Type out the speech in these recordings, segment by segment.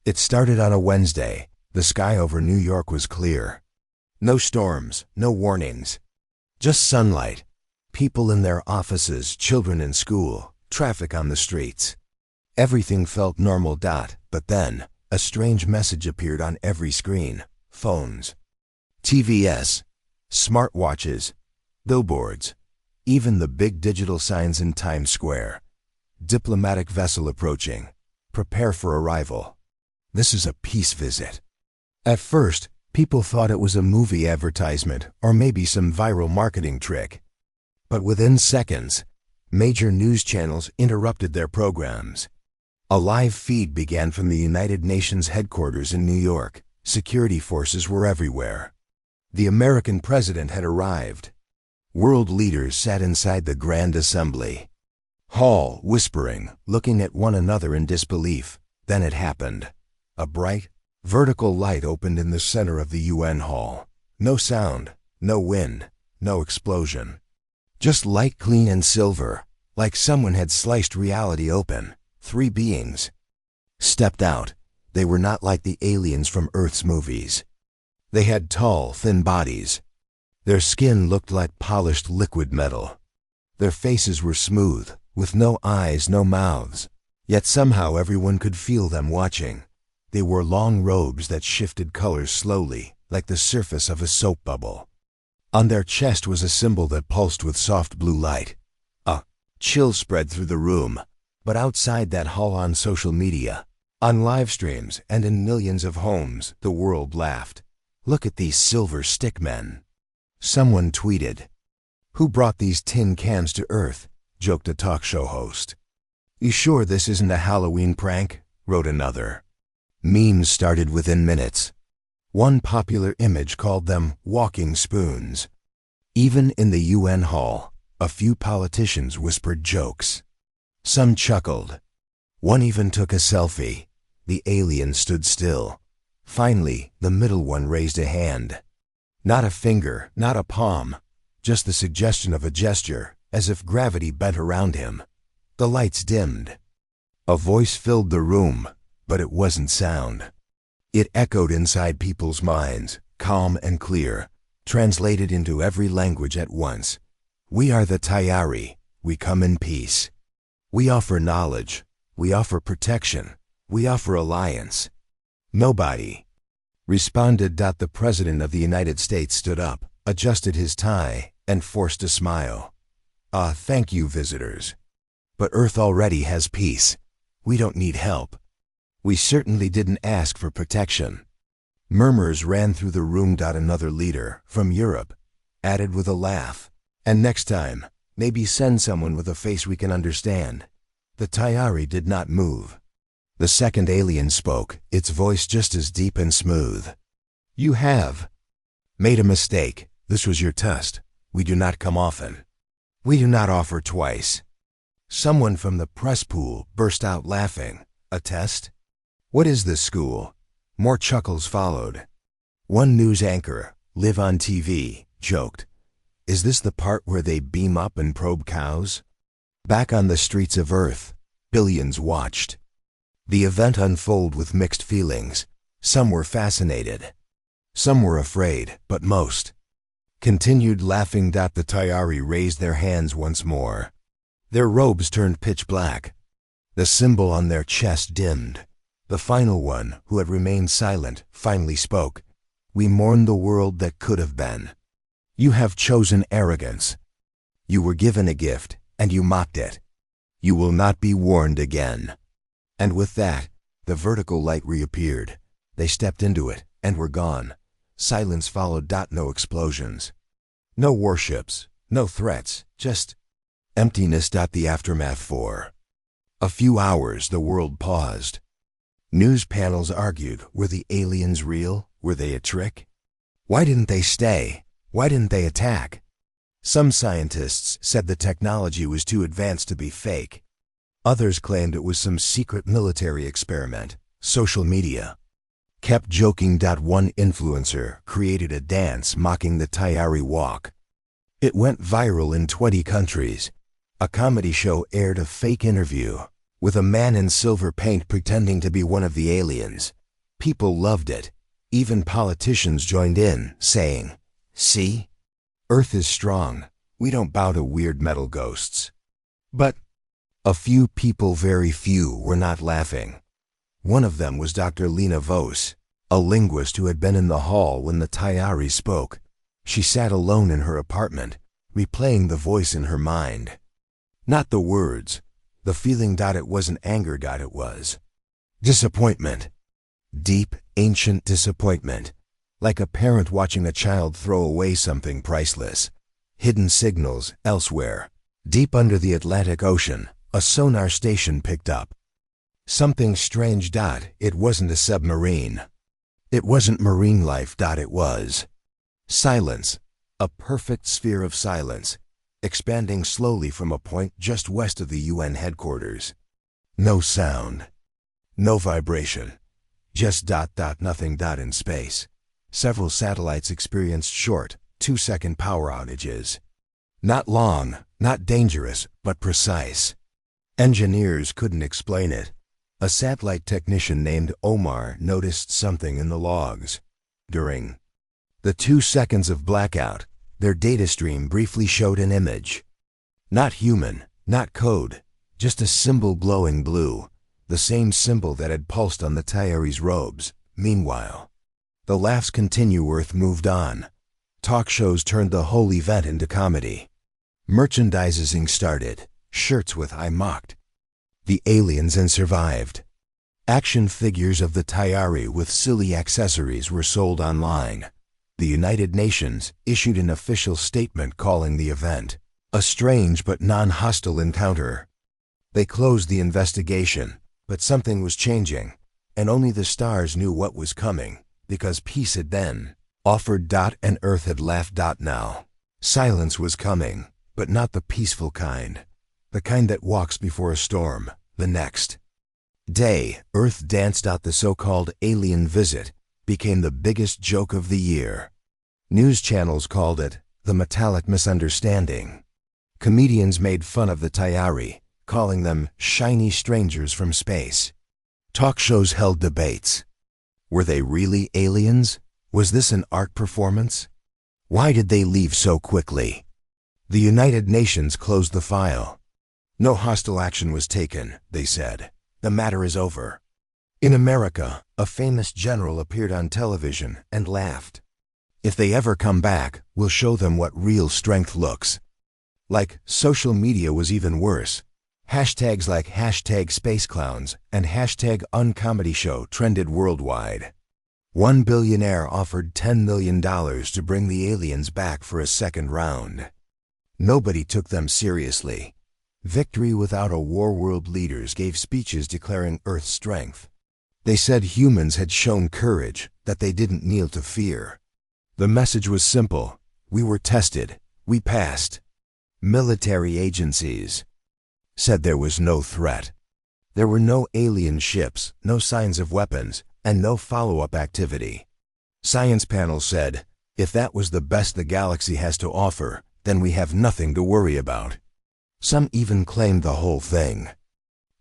It started on a Wednesday. The sky over New York was clear. No storms, no warnings. Just sunlight. People in their offices, children in school, traffic on the streets. Everything felt normal. But then, a strange message appeared on every screen. Phones. TVs. Smartwatches. Billboards. Even the big digital signs in Times Square. Diplomatic vessel approaching. Prepare for arrival. This is a peace visit. At first, people thought it was a movie advertisement or maybe some viral marketing trick. But within seconds, major news channels interrupted their programs. A live feed began from the United Nations headquarters in New York. Security forces were everywhere. The American president had arrived. World leaders sat inside the Grand Assembly Hall, whispering, looking at one another in disbelief. Then it happened. A bright, vertical light opened in the center of the UN hall. No sound, no wind, no explosion. Just light, clean and silver, like someone had sliced reality open. 3 beings stepped out. They were not like the aliens from Earth's movies. They had tall, thin bodies. Their skin looked like polished liquid metal. Their faces were smooth, with no eyes, no mouths. Yet somehow everyone could feel them watching. They wore long robes that shifted colors slowly, like the surface of a soap bubble. On their chest was a symbol that pulsed with soft blue light. A chill spread through the room, but outside that hall, on social media, on live streams, and in millions of homes, the world laughed. Look at these silver stick men. Someone tweeted. Who brought these tin cans to Earth? Joked a talk show host. You sure this isn't a Halloween prank? Wrote another. Memes started within minutes. One popular image called them walking spoons. Even in the UN hall, a few politicians whispered jokes. Some chuckled. One even took a selfie. The alien stood still. Finally, the middle one raised a hand. Not a finger, not a palm, just the suggestion of a gesture, as if gravity bent around him. The lights dimmed. A voice filled the room, but it wasn't sound. It echoed inside people's minds, calm and clear, translated into every language at once. We are the Tayari. We come in peace. We offer knowledge. We offer protection. We offer alliance. Nobody responded. The President of the United States stood up, adjusted his tie, and forced a smile. Thank you, visitors. But Earth already has peace. We don't need help. We certainly didn't ask for protection. Murmurs ran through the room. Another leader, from Europe, added with a laugh. And next time, maybe send someone with a face we can understand. The Tayari did not move. The second alien spoke, its voice just as deep and smooth. You have made a mistake. This was your test. We do not come often. We do not offer twice. Someone from the press pool burst out laughing. A test? What is this school? More chuckles followed. One news anchor, live on TV, joked. Is this the part where they beam up and probe cows? Back on the streets of Earth, billions watched. The event unfolded with mixed feelings. Some were fascinated. Some were afraid, but most continued laughing. The Tayari raised their hands once more. Their robes turned pitch black. The symbol on their chest dimmed. The final one, who had remained silent, finally spoke. We mourn the world that could have been. You have chosen arrogance. You were given a gift, and you mocked it. You will not be warned again. And with that, the vertical light reappeared. They stepped into it, and were gone. Silence followed. No explosions. No warships. No threats. Just emptiness. The aftermath for a few hours, the world paused. News panels argued, were the aliens real? Were they a trick? Why didn't they stay? Why didn't they attack? Some scientists said the technology was too advanced to be fake. Others claimed it was some secret military experiment. Social media kept joking. One influencer created a dance mocking the Tayari walk. It went viral in 20 countries. A comedy show aired a fake interview. with a man in silver paint pretending to be one of the aliens. People loved it. Even politicians joined in, saying, "See? Earth is strong. We don't bow to weird metal ghosts." But a few people, very few, were not laughing. One of them was Dr. Lena Vos, a linguist who had been in the hall when the Tayari spoke. She sat alone in her apartment, replaying the voice in her mind. Not the words, the feeling. It wasn't anger. It was disappointment. Deep, ancient disappointment. Like a parent watching a child throw away something priceless. Hidden signals elsewhere. Deep under the Atlantic Ocean, a sonar station picked up something strange. It wasn't a submarine. It wasn't marine life. It was silence. A perfect sphere of silence, expanding slowly from a point just west of the UN headquarters. No sound. No vibration. Just nothing. In space, several satellites experienced short, 2-second power outages. Not long, not dangerous, but precise. Engineers couldn't explain it. A satellite technician named Omar noticed something in the logs. During the 2 seconds of blackout, their data stream briefly showed an image. Not human, not code, just a symbol glowing blue, the same symbol that had pulsed on the Tayari's robes. Meanwhile, the laughs continue. Earth moved on. Talk shows turned the whole event into comedy. Merchandising started. Shirts with "I mocked the aliens and survived." Action figures of the Tayari with silly accessories were sold online. The United Nations issued an official statement calling the event a strange but non-hostile encounter. They closed the investigation, but something was changing, and only the stars knew what was coming, because peace had then offered. And Earth had laughed. Now silence was coming, but not the peaceful kind. The kind that walks before a storm. The next day, Earth danced. The so-called alien visit became the biggest joke of the year. News channels called it the metallic misunderstanding. Comedians made fun of the Tayari, calling them shiny strangers from space. Talk shows held debates. Were they really aliens? Was this an art performance? Why did they leave so quickly? The United Nations closed the file. No hostile action was taken, they said. The matter is over. In America, a famous general appeared on television and laughed. If they ever come back, we'll show them what real strength looks like. Social media was even worse. Hashtags like #SpaceClowns and #UnComedyShow trended worldwide. One billionaire offered $10 million to bring the aliens back for a second round. Nobody took them seriously. Victory Without a War world leaders gave speeches declaring Earth's strength. They said humans had shown courage, that they didn't kneel to fear. The message was simple. We were tested. We passed. Military agencies said there was no threat. There were no alien ships, no signs of weapons, and no follow-up activity. Science panels said, if that was the best the galaxy has to offer, then we have nothing to worry about. Some even claimed the whole thing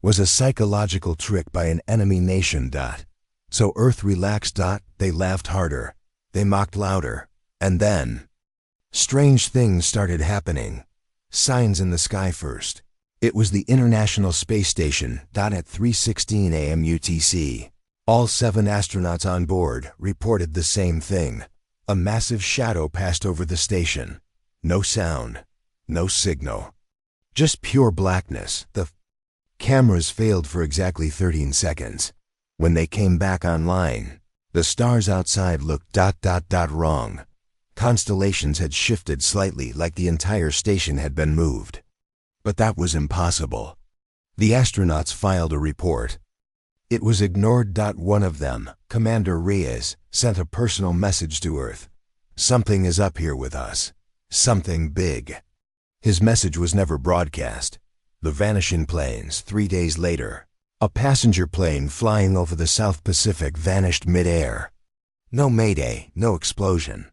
was a psychological trick by an enemy nation. So Earth relaxed. They laughed harder. They mocked louder. And then strange things started happening. Signs in the sky first. It was the International Space Station. At 3:16 a.m. UTC. All 7 astronauts on board reported the same thing. A massive shadow passed over the station. No sound. No signal. Just pure blackness. The cameras failed for exactly 13 seconds. When they came back online, the stars outside looked wrong. Constellations had shifted slightly, like the entire station had been moved. But that was impossible. The astronauts filed a report. It was ignored. One of them, Commander Reyes, sent a personal message to Earth. Something is up here with us. Something big. His message was never broadcast. The vanishing planes. 3 days later, a passenger plane flying over the South Pacific vanished mid-air. No mayday, no explosion.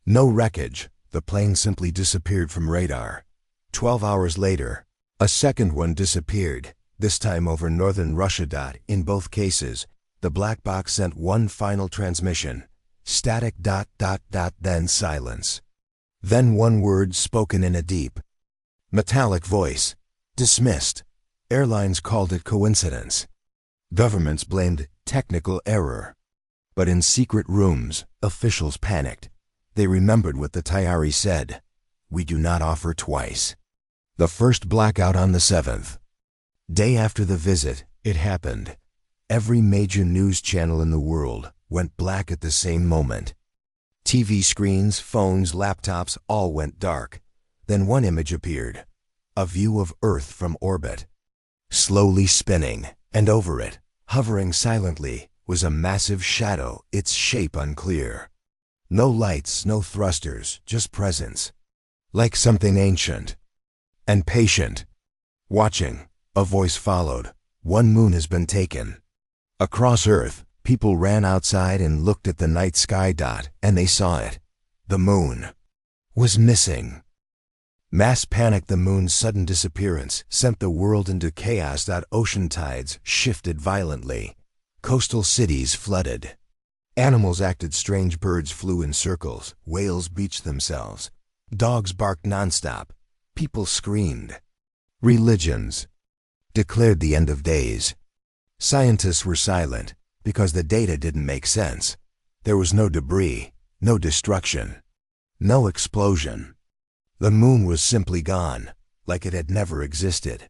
No wreckage. The plane simply disappeared from radar. 12 hours later, a second one disappeared. this time over northern Russia. In both cases, the black box sent one final transmission. Static ... then silence. Then one word spoken in a deep, metallic voice. Dismissed. Airlines called it coincidence. Governments blamed technical error. But in secret rooms, officials panicked. They remembered what the Tayari said. We do not offer twice. The first blackout on the 7th. Day after the visit, it happened. Every major news channel in the world went black at the same moment. TV screens, phones, laptops all went dark. Then one image appeared. A view of Earth from orbit. Slowly spinning, and over it, hovering silently, was a massive shadow, its shape unclear. No lights, no thrusters, just presence. Like something ancient and patient. Watching, a voice followed. One moon has been taken. Across Earth, people ran outside and looked at the night sky. And they saw it. The moon was missing. Mass panic. The moon's sudden disappearance sent the world into chaos. Ocean tides shifted violently. Coastal cities flooded. Animals acted strange. Birds flew in circles. Whales beached themselves. Dogs barked nonstop. People screamed. Religions declared the end of days. Scientists were silent because the data didn't make sense. There was no debris, no destruction, no explosion. The moon was simply gone, like it had never existed.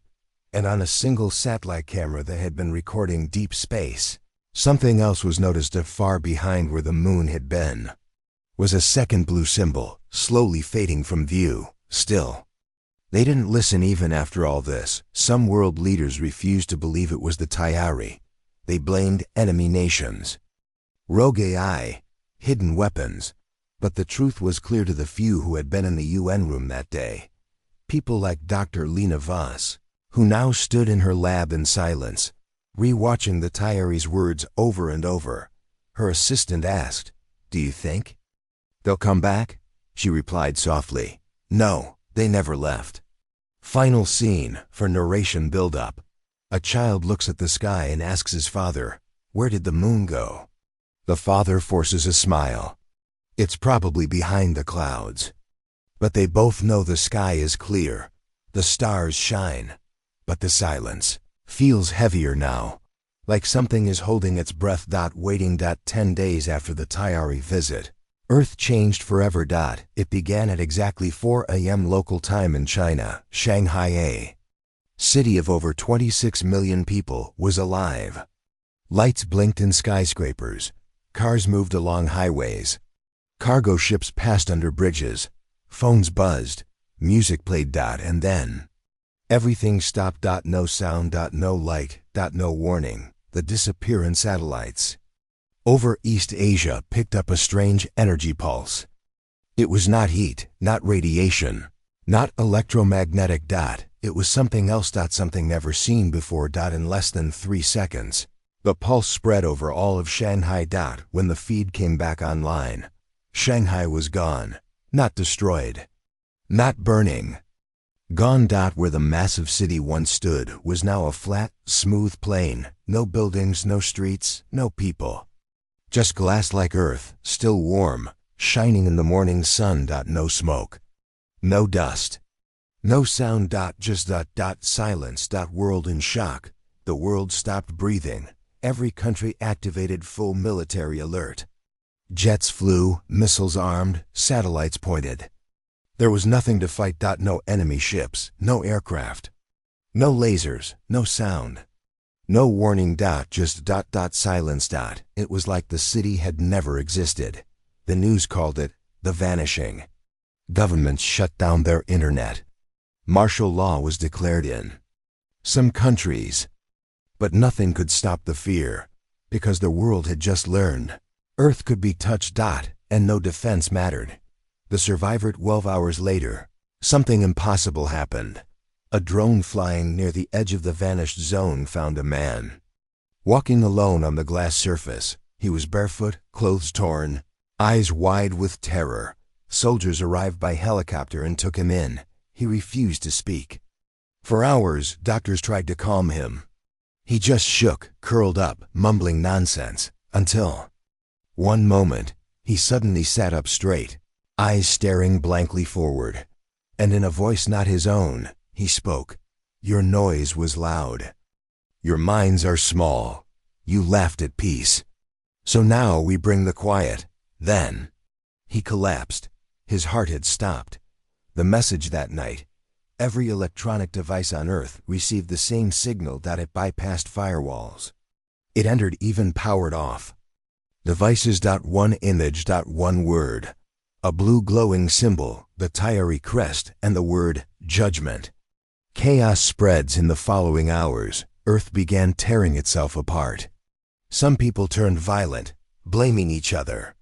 And on a single satellite camera that had been recording deep space, something else was noticed. Far behind where the moon had been was a second blue symbol, slowly fading from view. Still, they didn't listen even after all this. Some world leaders refused to believe it was the Tayari. They blamed enemy nations, rogue AI, hidden weapons. But the truth was clear to the few who had been in the UN room that day. People like Dr. Lena Voss, who now stood in her lab in silence, re-watching the Tayari's words over and over. Her assistant asked, "Do you think they'll come back?" She replied softly, "No, they never left." Final scene for narration build-up. A child looks at the sky and asks his father, "Where did the moon go?" The father forces a smile. "It's probably behind the clouds." But they both know the sky is clear. The stars shine. But the silence feels heavier now, like something is holding its breath. Waiting. 10 days after the Tayari visit, Earth changed forever. It began at exactly 4 a.m. local time in China, Shanghai. A city of over 26 million people was alive. Lights blinked in skyscrapers. Cars moved along highways. Cargo ships passed under bridges. Phones buzzed. Music played. And then everything stopped. No sound. No light. No warning. The disappearance satellites over East Asia picked up a strange energy pulse. It was not heat, not radiation, not electromagnetic. It was something else. Something never seen before. In less than 3 seconds, the pulse spread over all of Shanghai. When the feed came back online, Shanghai was gone, not destroyed, not burning. Gone. Where the massive city once stood was now a flat, smooth plain. No buildings, no streets, no people. Just glass like Earth, still warm, shining in the morning sun. No smoke, no dust, no sound. Just silence. World in shock. The world stopped breathing. Every country activated full military alert. Jets flew, missiles armed, satellites pointed. There was nothing to fight. No enemy ships, no aircraft, no lasers, no sound, no warning. Just silence. It was like the city had never existed. The news called it the vanishing. Governments shut down their internet. Martial law was declared in some countries. But nothing could stop the fear, because the world had just learned Earth could be touched. And no defense mattered. The survivor. 12 hours later, something impossible happened. A drone flying near the edge of the vanished zone found a man walking alone on the glass surface. He was barefoot, clothes torn, eyes wide with terror. Soldiers arrived by helicopter and took him in. He refused to speak. For hours, doctors tried to calm him. He just shook, curled up, mumbling nonsense, until one moment, he suddenly sat up straight, eyes staring blankly forward. And in a voice not his own, he spoke. Your noise was loud. Your minds are small. You laughed at peace. So now we bring the quiet. Then he collapsed. His heart had stopped. The message that night. Every electronic device on Earth received the same signal that it bypassed firewalls. It entered even powered off. Devices. One image. One word. A blue glowing symbol, the Tyari crest, and the word judgment. Chaos spreads in the following hours. Earth began tearing itself apart. Some people turned violent, blaming each other.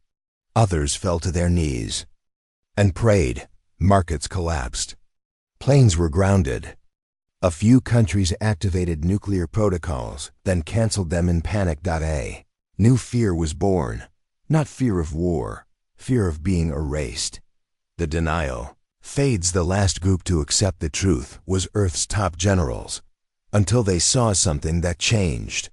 Others fell to their knees and prayed. Markets collapsed. Planes were grounded. A few countries activated nuclear protocols, then canceled them in panic. A new fear was born. Not fear of war, fear of being erased. The denial fades. The last group to accept the truth was Earth's top generals, until they saw something that changed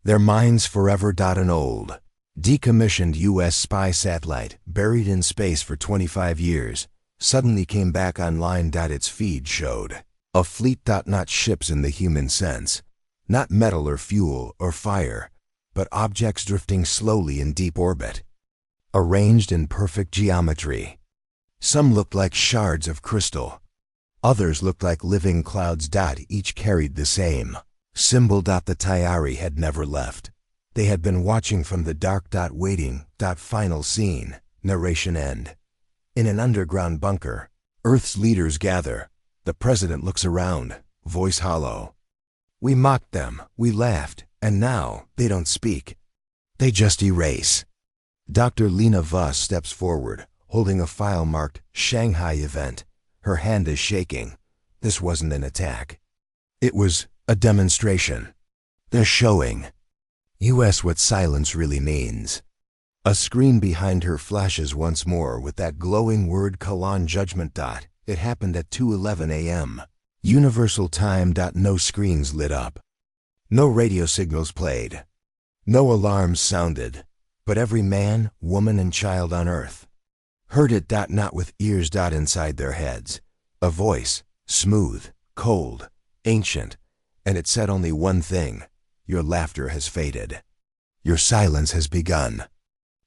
their minds forever. An old, decommissioned U.S. spy satellite, buried in space for 25 years, suddenly came back online. Its feed showed a fleet. Not ships in the human sense, not metal or fuel or fire, but objects drifting slowly in deep orbit, arranged in perfect geometry. Some looked like shards of crystal. Others looked like living clouds. Each carried the same symbol. The Tyari had never left. They had been watching from the dark. Waiting. Final scene. Narration end. In an underground bunker, Earth's leaders gather. The president looks around, voice hollow. We mocked them, we laughed, and now they don't speak. They just erase. Dr. Lena Voss steps forward, holding a file marked Shanghai event. Her hand is shaking. This wasn't an attack. It was a demonstration. They're showing US what silence really means. A screen behind her flashes once more with that glowing word judgment. It happened at 2:11 a.m. Universal time. No screens lit up. No radio signals played. No alarms sounded. But every man, woman, and child on Earth heard it. Not with ears. Inside their heads. A voice, smooth, cold, ancient, and it said only one thing. Your laughter has faded. Your silence has begun.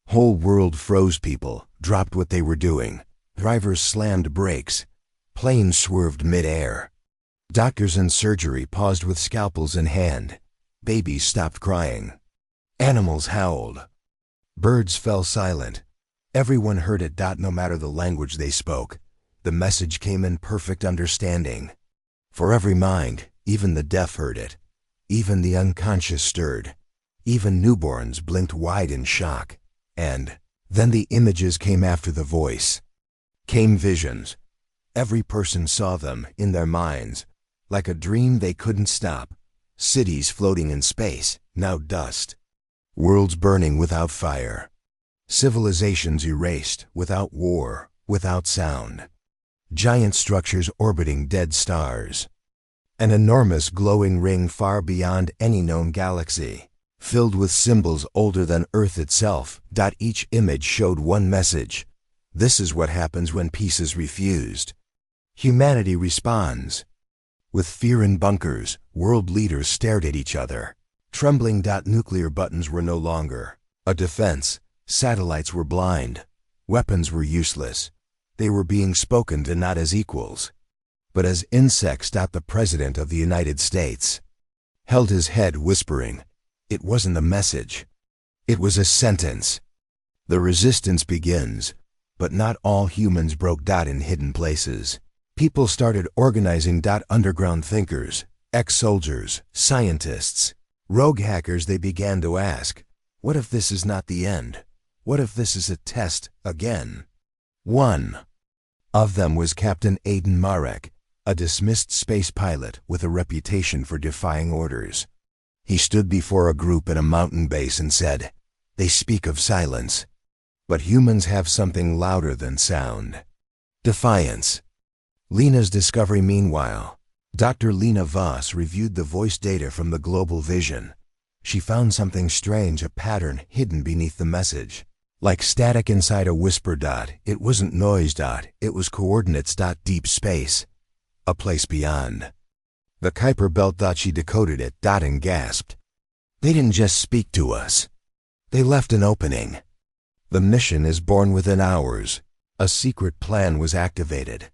Whole world froze. People dropped what they were doing. Drivers slammed brakes. Planes swerved mid-air. Doctors in surgery paused with scalpels in hand. Babies stopped crying. Animals howled. Birds fell silent. Everyone heard it. No matter the language they spoke, the message came in perfect understanding. For every mind, even the deaf heard it. Even the unconscious stirred. Even newborns blinked wide in shock. And then the images came after the voice. Came visions. Every person saw them in their minds, like a dream they couldn't stop. Cities floating in space, now dust. Worlds burning without fire. Civilizations erased, without war, without sound. Giant structures orbiting dead stars. An enormous glowing ring far beyond any known galaxy, filled with symbols older than Earth itself. Each image showed one message. This is what happens when peace is refused. Humanity responds. With fear in bunkers, world leaders stared at each other. Trembling. Nuclear buttons were no longer a defense. Satellites were blind. Weapons were useless. They were being spoken to not as equals, but as insects. The President of the United States held his head, whispering. It wasn't a message. It was a sentence. The resistance begins, but not all humans broke. In hidden places, people started organizing. Underground thinkers, ex-soldiers, scientists, rogue hackers. They began to ask, what if this is not the end? What if this is a test again? One of them was Captain Aidan Marek, a dismissed space pilot with a reputation for defying orders. He stood before a group at a mountain base and said, they speak of silence, but humans have something louder than sound. Defiance. Lena's discovery, meanwhile, Dr. Lena Voss reviewed the voice data from the global vision. She found something strange, a pattern hidden beneath the message. Like static inside a whisper. It wasn't noise. It was coordinates. Deep space. A place beyond. The Kuiper Belt. She decoded it. And gasped. They didn't just speak to us. They left an opening. The mission is born within hours. A secret plan was activated.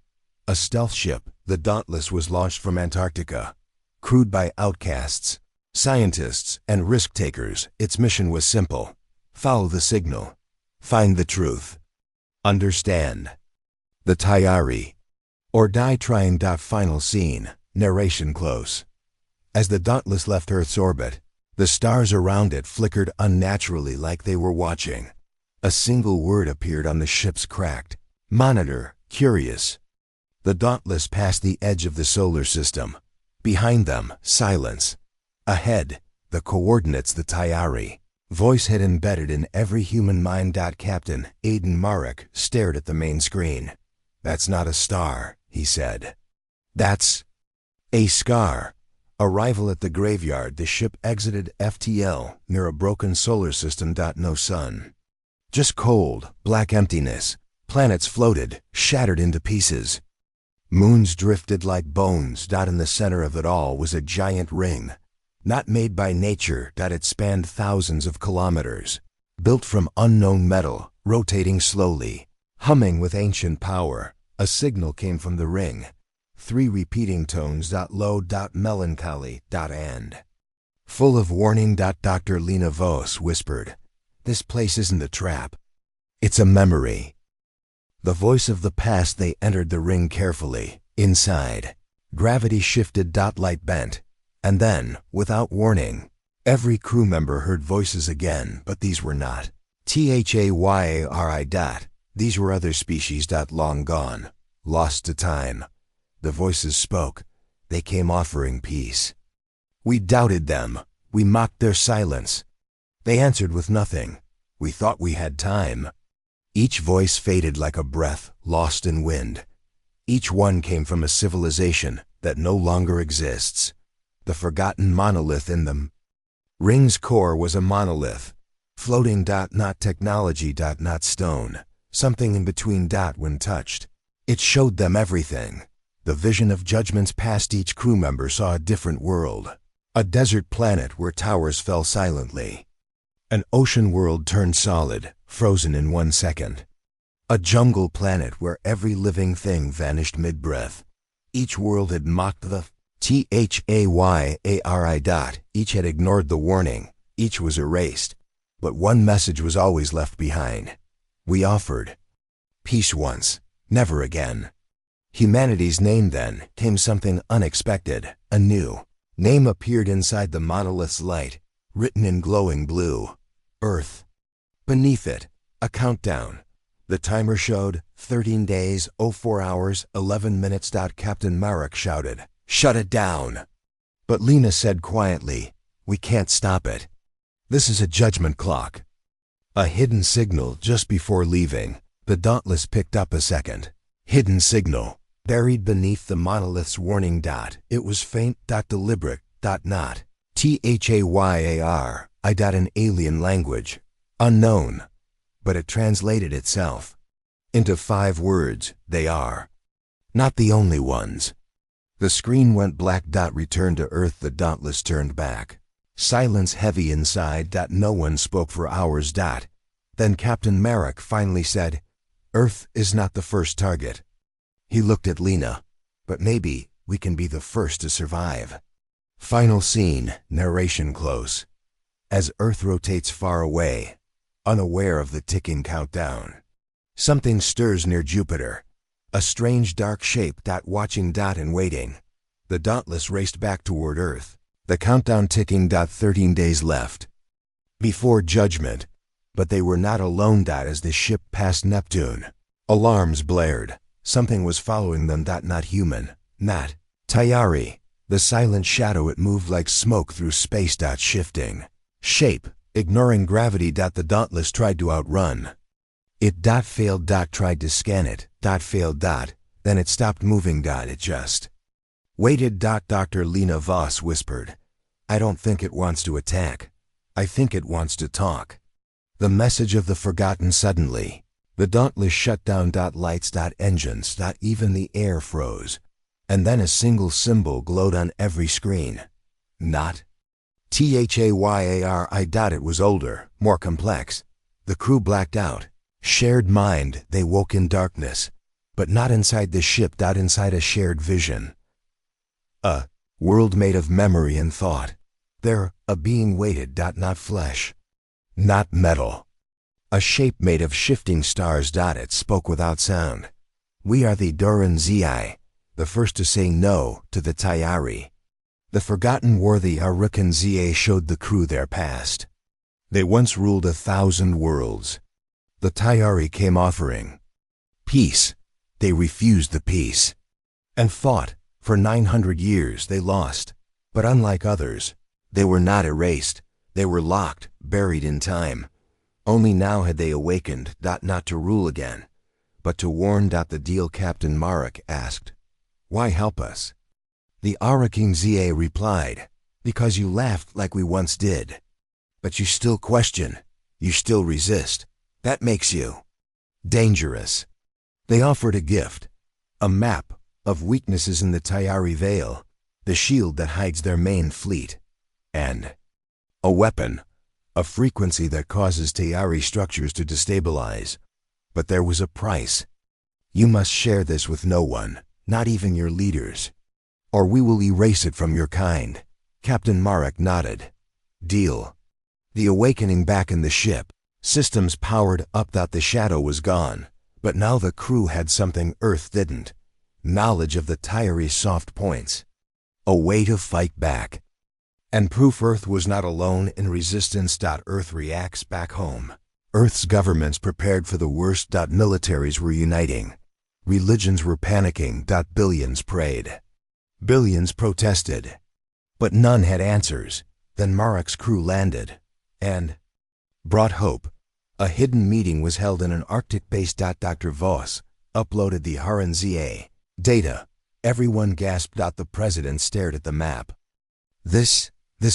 A stealth ship, the Dauntless, was launched from Antarctica. Crewed by outcasts, scientists, and risk-takers, its mission was simple. Follow the signal. Find the truth. Understand. The Tayari. Or die trying. Final scene. Narration close. As the Dauntless left Earth's orbit, the stars around it flickered unnaturally like they were watching. A single word appeared on the ship's cracked monitor. Curious. The Dauntless passed the edge of the solar system. Behind them, silence. Ahead, the coordinates. The Tayari. Voice had embedded in every human mind. Captain Aidan Marek stared at the main screen. That's not a star, he said. That's a scar. Arrival at the graveyard. The ship exited FTL near a broken solar system. No sun. Just cold, black emptiness. Planets floated, shattered into pieces. Moons drifted like bones. In the center of it all was a giant ring. Not made by nature. It spanned thousands of kilometers. Built from unknown metal, rotating slowly. Humming with ancient power. A signal came from the ring. 3 repeating tones. Low. Melancholy. And. Full of warning. Dr. Lena Voss whispered. This place isn't a trap. It's a memory. The voice of the past. They entered the ring carefully. Inside, gravity shifted. Light bent. And then, without warning, every crew member heard voices again, but these were not Thayari. These were other species. Long gone, lost to time. The voices spoke. They came offering peace. We doubted them. We mocked their silence. They answered with nothing. We thought we had time. Each voice faded like a breath, lost in wind. Each one came from a civilization that no longer exists. The forgotten monolith in them. Ring's core was a monolith. Floating. Not technology. Not stone. Something in between. When touched, it showed them everything. The vision of judgments past. Each crew member saw a different world. A desert planet where towers fell silently. An ocean world turned solid, frozen in 1 second. A jungle planet where every living thing vanished mid-breath. Each world had mocked the Thayari. Each had ignored the warning. Each was erased. But one message was always left behind. We offered peace once, never again. Humanity's name then came something unexpected. A new name appeared inside the monolith's light, written in glowing blue. Earth. Beneath it, a countdown. The timer showed 13 days, 04 hours, 11 minutes. Captain Marek shouted, "Shut it down!" But Lena said quietly, "We can't stop it. This is a judgment clock." A hidden signal just before leaving. The Dauntless picked up a second. Hidden signal. Buried beneath the monolith's warning. It was faint. Deliberate. Not Thayar. An alien language. Unknown. But it translated itself into 5 words. They are not the only ones. The screen went black. Return to Earth. The Dauntless turned back. Silence heavy inside. No one spoke for hours. Then Captain Marek finally said, "Earth is not the first target." He looked at Lena. "But maybe we can be the first to survive." Final scene. Narration close. As Earth rotates far away, unaware of the ticking countdown. Something stirs near Jupiter. A strange dark shape. Watching. And waiting. The Dauntless raced back toward Earth. The countdown ticking. 13 days left before judgment. But they were not alone. As the ship passed Neptune, alarms blared. Something was following them. Not human. Not Thayari. The silent shadow. It moved like smoke through space. Shifting shape, ignoring gravity. The Dauntless tried to outrun. It. Failed. Tried to scan it. Failed. Then it stopped moving. It just Waited. Dr. Lena Voss whispered. I don't think it wants to attack. I think it wants to talk. The message of the forgotten suddenly. The Dauntless shut down. Lights. Engines. Even the air froze. And then a single symbol glowed on every screen. Not. THAYARI. It was older, more complex. The crew blacked out. Shared mind. They woke in darkness. But not inside the ship. Inside a shared vision. A world made of memory and thought. There, a being waited. Not flesh. Not metal. A shape made of shifting stars. It spoke without sound. We are the Duran Zi, the first to say no to the Tayari. The forgotten war. The Arukan Zi showed the crew their past. They once ruled 1,000 worlds. The Tayari came offering peace. They refused the peace. And fought. For 900 years they lost. But unlike others, they were not erased. They were locked, buried in time. Only now had they awakened. Not to rule again, but to warn. The deal. Captain Marek asked. Why help us? The Araking Za replied. Because you laughed like we once did. But you still question. You still resist. That makes you dangerous. They offered a gift. A map of weaknesses in the Tayari Veil. The shield that hides their main fleet. And a weapon. A frequency that causes Tayari structures to destabilize. But there was a price. You must share this with no one, not even your leaders. Or we will erase it from your kind. Captain Marek nodded. Deal. The awakening back in the ship. Systems powered up. The shadow was gone. But now the crew had something Earth didn't. Knowledge of the Tayari's soft points. A way to fight back. And proof Earth was not alone in resistance. Earth reacts back home. Earth's governments prepared for the worst. Militaries were uniting. Religions were panicking. Billions prayed. Billions protested. But none had answers. Then Marek's crew landed. And brought hope. A hidden meeting was held in an Arctic base. Dr. Voss uploaded the Haran Za data. Everyone gasped. The president stared at the map. This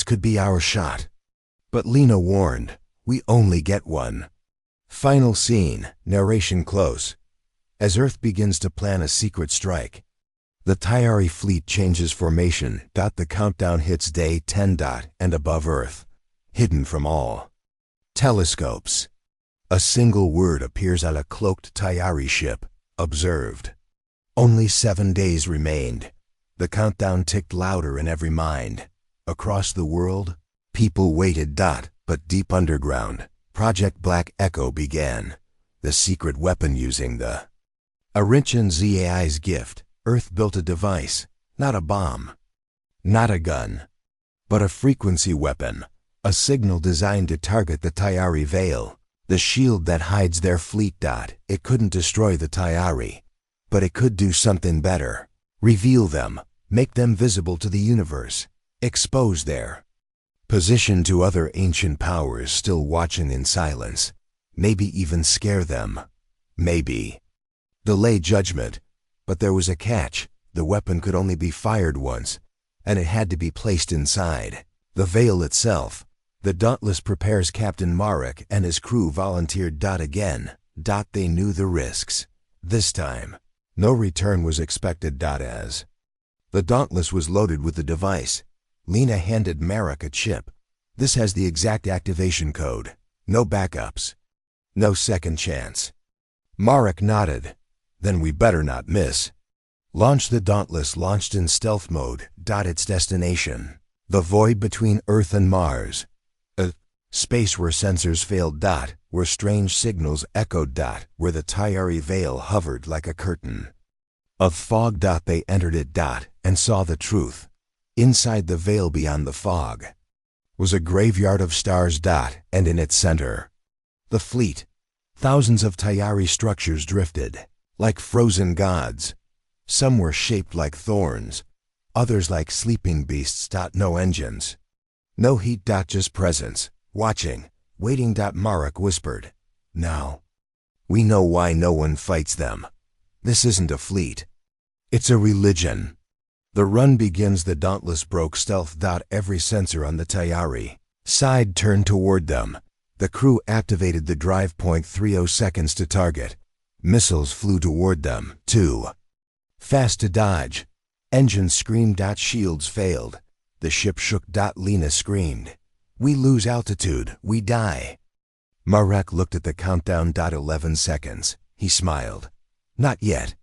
could be our shot. But Lena warned, we only get one. Final scene, narration close. As Earth begins to plan a secret strike, the Tayari fleet changes formation. The countdown hits day 10. And above Earth, hidden from all telescopes, a single word appears on a cloaked Tayari ship. Observed. Only 7 days remained. The countdown ticked louder in every mind. Across the world, people waited. But deep underground, Project Black Echo began. The secret weapon using the Arinchen Zai's gift. Earth built a device, not a bomb, not a gun, but a frequency weapon. A signal designed to target the Tayari Veil. The shield that hides their fleet. It couldn't destroy the Tayari, but it could do something better. Reveal them, make them visible to the universe, expose their position to other ancient powers still watching in silence. Maybe even scare them. Maybe delay judgment. But there was a catch. The weapon could only be fired once, and it had to be placed inside the veil itself. The Dauntless prepares. Captain Marek and his crew volunteered. Again. They knew the risks. This time, no return was expected. As the Dauntless was loaded with the device, Lena handed Marek a chip. This has the exact activation code. No backups. No second chance. Marek nodded. Then we better not miss. Launch. The Dauntless launched in stealth mode. Its destination, the void between Earth and Mars. A space where sensors failed. Where strange signals echoed. Where the Tayari Veil hovered like a curtain of fog. They entered it. And saw the truth. Inside the veil beyond the fog was a graveyard of stars. And in its center, the fleet. Thousands of Tayari structures drifted like frozen gods. Some were shaped like thorns, others like sleeping beasts. No engines, no heat. Just presence, watching, waiting. Marek whispered, now we know why no one fights them. This isn't a fleet. It's a religion. The run begins. The Dauntless broke stealth. Every sensor on the Tayari side turned toward them. The crew activated the drive. 30 seconds to target. Missiles flew toward them. Too fast to dodge. Engines screamed. Shields failed. The ship shook. Lena screamed, "We lose altitude. We die." Marek looked at the countdown. 11 seconds. He smiled. Not yet.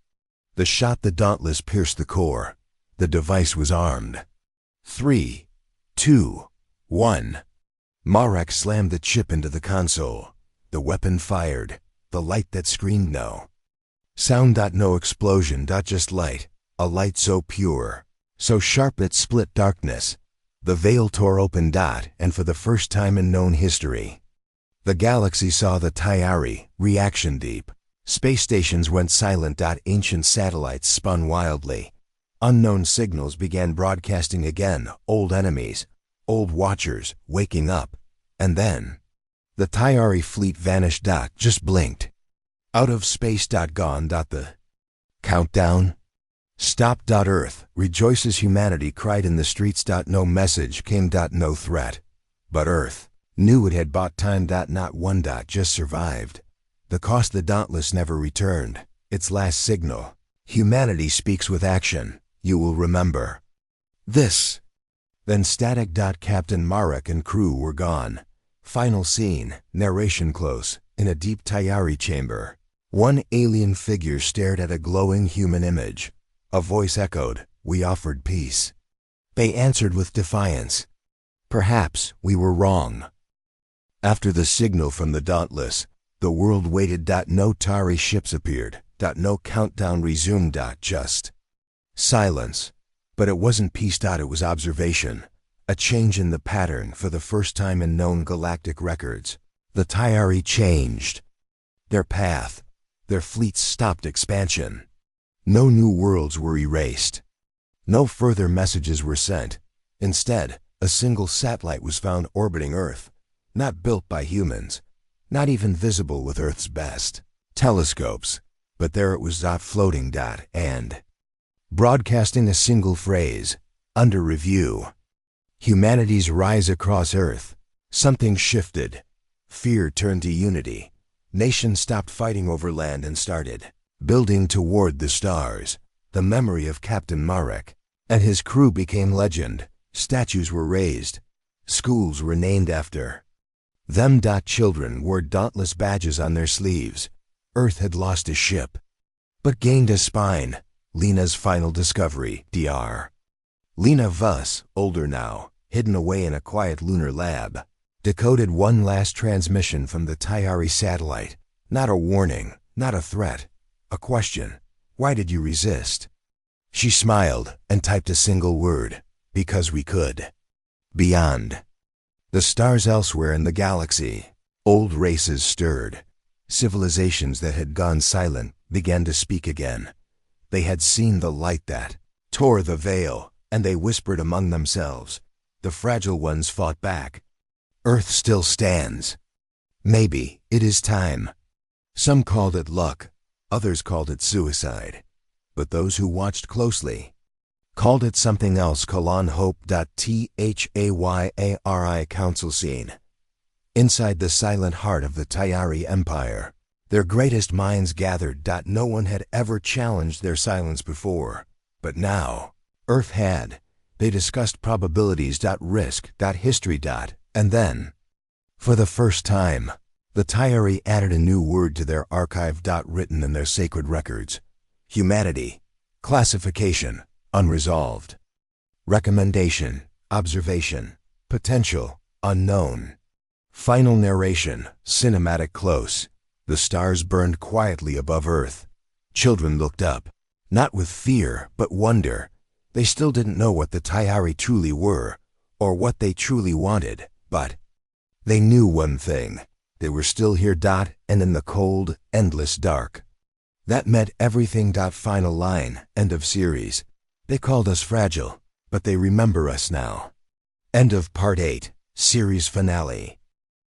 The shot. The Dauntless pierced the core. The device was armed. 3, 2, 1. Marek slammed the chip into the console. The weapon fired. The light that screamed no sound. No explosion. Just light. A light so pure, so sharp it split darkness. The veil tore open. And for the first time in known history, the galaxy saw the Tayari. Reaction deep. Space stations went silent. Ancient satellites spun wildly. Unknown signals began broadcasting again. Old enemies, old watchers, waking up. And then the Tayari fleet vanished. Just blinked. Out of space. Gone. The countdown stopped. Earth rejoices. Humanity cried in the streets. No message came. No threat. But Earth knew it had bought time. Not one. Just survived. The cost. The Dauntless never returned. Its last signal. Humanity speaks with action. You will remember this. Then static. Captain Marek and crew were gone. Final scene. Narration close. In a deep Tayari chamber, one alien figure stared at a glowing human image. A voice echoed, "We offered peace." They answered with defiance, "Perhaps we were wrong." After the signal from the Dauntless, the world waited. No Tari ships appeared. No countdown resumed. Just silence. But it wasn't peace. It was observation. A change in the pattern. For the first time in known galactic records, the Tayari changed their path. Their fleets stopped expansion. No new worlds were erased. No further messages were sent. Instead, a single satellite was found orbiting Earth, not built by humans, not even visible with Earth's best telescopes. But there it was. Floating. And broadcasting a single phrase, "Under review." Humanity's rise across Earth. Something shifted. Fear turned to unity. Nations stopped fighting over land and started building toward the stars. The memory of Captain Marek and his crew became legend. Statues were raised. Schools were named after them. Children wore Dauntless badges on their sleeves. Earth had lost a ship, but gained a spine. Lena's final discovery. Dr. Lena Vuss, older now, hidden away in a quiet lunar lab, decoded one last transmission from the Tayari satellite. Not a warning, not a threat, a question. Why did you resist? She smiled and typed a single word. Because we could. Beyond the stars elsewhere in the galaxy, old races stirred. Civilizations that had gone silent began to speak again. They had seen the light that tore the veil, and they whispered among themselves. The fragile ones fought back. Earth still stands. Maybe it is time. Some called it luck, others called it suicide. But those who watched closely called it something else. Hope. Thayari council scene. Inside the silent heart of the Tayari Empire, their greatest minds gathered. No one had ever challenged their silence before, but now Earth had. They discussed probabilities. Risk. History. And then, for the first time, the Tayari added a new word to their archive. Written in their sacred records. Humanity. Classification. Unresolved. Recommendation. Observation. Potential. Unknown. Final narration. Cinematic close. The stars burned quietly above Earth. Children looked up, not with fear, but wonder. They still didn't know what the Tayari truly were, or what they truly wanted, but they knew one thing. They were still here. And in the cold, endless dark. That meant everything. Final line. End of series. They called us fragile, but they remember us now. End of Part 8, Series Finale.